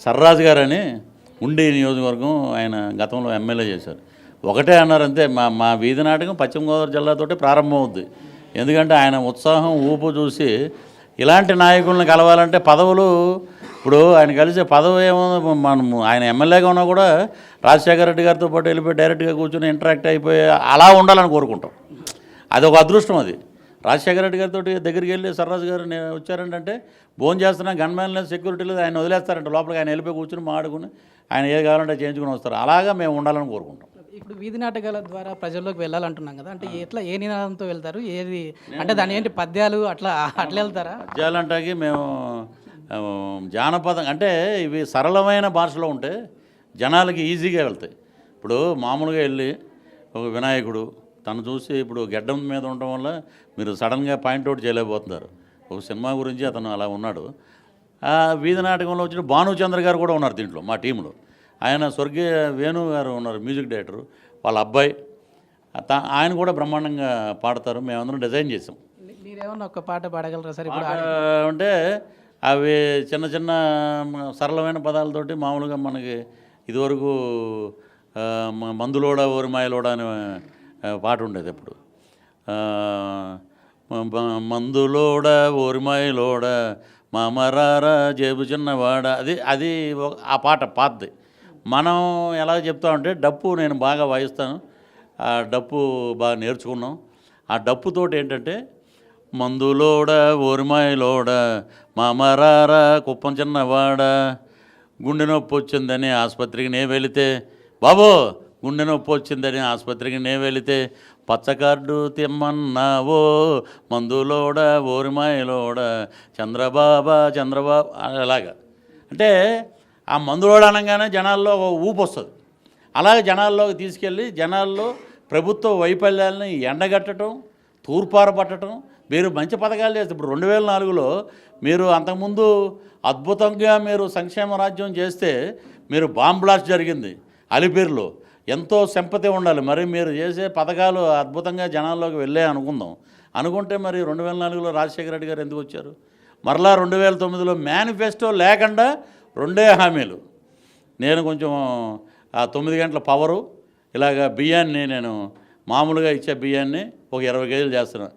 సర్రాజు గారని ఉండి నియోజకవర్గం ఆయన గతంలో ఎమ్మెల్యే చేశారు. ఒకటే అన్నారంతే, మా వీధి నాటకం పశ్చిమ గోదావరి జిల్లాతోటి ప్రారంభమవుద్ది. ఎందుకంటే ఆయన ఉత్సాహం ఊపు చూసి ఇలాంటి నాయకులను కలవాలంటే పదవులు, ఇప్పుడు ఆయన కలిసే పదవి ఏమో, మనము ఆయన ఎమ్మెల్యేగా ఉన్నా కూడా రాజశేఖర రెడ్డి గారితో పాటు వెళ్ళిపోయి డైరెక్ట్గా కూర్చొని ఇంటరాక్ట్ అయిపోయి అలా ఉండాలని కోరుకుంటాం. అదొక అదృష్టం. అది రాజశేఖర రెడ్డి గారితో దగ్గరికి వెళ్ళి సర్రాజు గారు వచ్చారంటే భోజనం చేస్తున్నా, గన్మ్యాన్ లేదు, సెక్యూరిటీ లేదు, ఆయన వదిలేస్తారంట. లోపలికి ఆయన వెళ్ళిపోయి కూర్చొని మాడుకుని ఆయన ఏది కావాలంటే చేయించుకుని వస్తారు. అలాగా మేము ఉండాలని కోరుకుంటాం. ఇప్పుడు వీధి నాటకాల ద్వారా ప్రజల్లోకి వెళ్ళాలంటున్నాం కదా, అంటే ఎట్లా ఏ నినాదంతో వెళ్తారు, ఏది అంటే దాని ఏంటి పద్యాలు అట్లా వెళ్తారా? పద్యాలు అంటే మేము జానపదం అంటే ఇవి సరళమైన భాషలో ఉంటే జనాలకి ఈజీగా వెళ్తాయి. ఇప్పుడు మామూలుగా వెళ్ళి ఒక వినాయకుడు తను చూసి, ఇప్పుడు గెడ్డం మీద ఉండటం వల్ల మీరు సడన్గా పాయింట్అవుట్ చేయలేకపోతున్నారు. ఒక సినిమా గురించి అతను అలా ఉన్నాడు. వీధి నాటకంలో వచ్చిన భానుచంద్ర గారు కూడా ఉన్నారు దీంట్లో, మా టీంలో. ఆయన స్వర్గీయ వేణు గారు ఉన్నారు, మ్యూజిక్ డైరెక్టరు, వాళ్ళ అబ్బాయి. ఆయన కూడా బ్రహ్మాండంగా పాడతారు. మేమందరం డిజైన్ చేసాం. మీరేమన్నా ఒక పాట పాడగలరా సార్? ఇప్పుడు అంటే అవి చిన్న చిన్న సరళమైన పదాలతోటి మామూలుగా మనకి ఇదివరకు మందులోడ ఓరిమాయలోడ అనే పాట ఉండేది. ఎప్పుడు మందులోడ ఓరిమాయలోడ మామరారా జేబు చిన్నవాడ, అది ఆ పాట పాతది. మనం ఎలా చెప్తామంటే డప్పు నేను బాగా వాయిస్తాను, ఆ డప్పు బాగా నేర్చుకున్నాం. ఆ డప్పుతోటి ఏంటంటే మందులోడ ఓరిమాయలోడ మామరారా కుప్పం చిన్నవాడ, గుండె నొప్పి వచ్చిందని ఆసుపత్రికి నే వెళితే, బాబో గుండె నొప్పి వచ్చిందని ఆసుపత్రికి నే వెళితే పచ్చకార్డు తిమ్మన్నావో మందులోడ ఓరిమాయలోడ చంద్రబాబా అలాగా. అంటే ఆ మందులోడ అనగానే జనాల్లో ఒక ఊపు వస్తుంది. అలాగే జనాల్లోకి తీసుకెళ్ళి జనాల్లో ప్రభుత్వ వైఫల్యాలని ఎండగట్టడం, తూర్పారపట్టడం. మీరు మంచి పథకాలు చేస్తే, ఇప్పుడు 2004లో మీరు అంతకుముందు అద్భుతంగా మీరు సంక్షేమ రాజ్యం చేస్తే, మీరు బాంబ్ బ్లాస్ట్ జరిగింది అలిపిరిలో, ఎంతో సింపతి ఉండాలి. మరి మీరు చేసే పథకాలు అద్భుతంగా జనాల్లోకి వెళ్ళే అనుకుంటే మరి 2004లో రాజశేఖర రెడ్డి గారు ఎందుకు వచ్చారు? మరలా 2009లో మేనిఫెస్టో లేకుండా 2 హామీలు. నేను కొంచెం ఆ 9 గంటల పవరు, ఇలాగ బియ్యాన్ని నేను మామూలుగా ఇచ్చే బియ్యాన్ని ఒక 20 కేజీలు చేస్తున్నాను.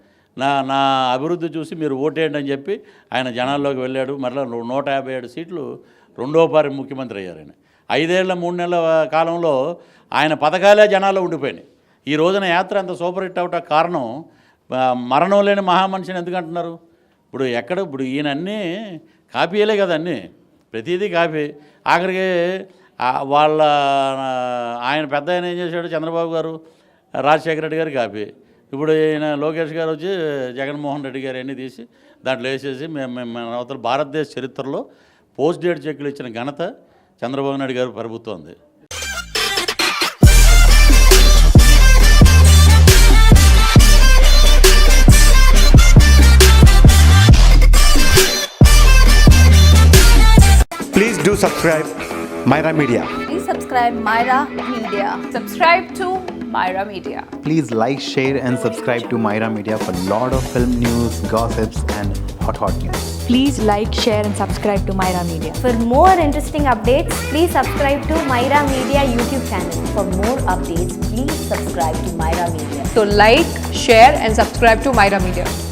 నా అభివృద్ధి చూసి మీరు ఓటేయండి అని చెప్పి ఆయన జనాల్లోకి వెళ్ళాడు. మరలా 157 సీట్లు రెండోసారి ముఖ్యమంత్రి అయ్యారు ఆయన. 5 ఏళ్ళ 3 నెలల కాలంలో ఆయన పథకాలే జనాల్లో ఉండిపోయినాయి. ఈ రోజున యాత్ర అంత సూపర్ హిట్ అవటం కారణం మరణం లేని మహామనిషిని ఎందుకంటున్నారు? ఇప్పుడు ఈయన అన్నీ కాపీయలే కదా, అన్నీ ప్రతిదీ కాపీ. ఆఖరికి ఆయన పెద్ద ఆయన ఏం చేశాడు, చంద్రబాబు గారు రాజశేఖర రెడ్డి గారు కాపీ. ఇప్పుడు ఈయన లోకేష్ గారు వచ్చి జగన్మోహన్ రెడ్డి గారు అన్నీ తీసి దాంట్లో వేసేసి మేము అవతల భారతదేశ చరిత్రలో పోస్ట్ డేట్ చెక్కులు ఇచ్చిన ఘనత చంద్రబాబు నాయుడు గారు ప్రభుత్వం ఉంది. Please do subscribe Myra Media. Please subscribe Myra Media. Subscribe to Myra Media. Please like, share and subscribe to Myra Media for lot of film news, gossips and hot news. Please like, share and subscribe to Myra Media. For more interesting updates, please subscribe to Myra Media YouTube channel. For more updates, please subscribe to Myra Media. So like, share and subscribe to Myra Media.